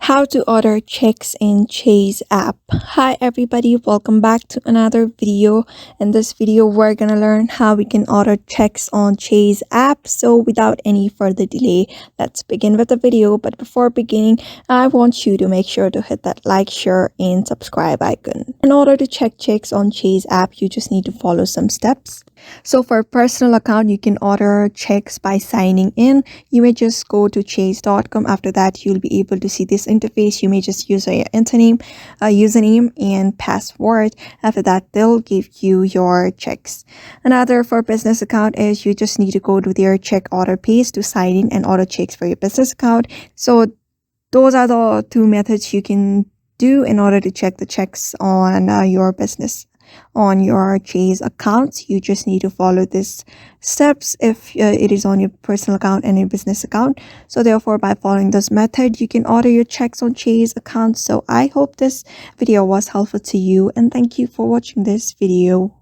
How to order checks in Chase app. Hi everybody, welcome back to another video. In this video we're gonna learn how we can order checks on Chase app. So without any further delay, let's begin with the video. But before beginning, I want you to make sure to hit that like, share and subscribe icon. In order to check checks on Chase app, you just need to follow some steps. So for personal account, you can order checks by signing in. You may just go to chase.com. After that, you'll be able to see this interface. You may just use your username and password. After that, they'll give you your checks. Another for business account is you just need to go to their check order page to sign in and order checks for your business account. So those are the two methods you can do in order to check the checks on your business. On your Chase account, you just need to follow these steps if it is on your personal account and your business account. So therefore, by following this method, you can order your checks on Chase account. So I hope this video was helpful to you, and thank you for watching this video.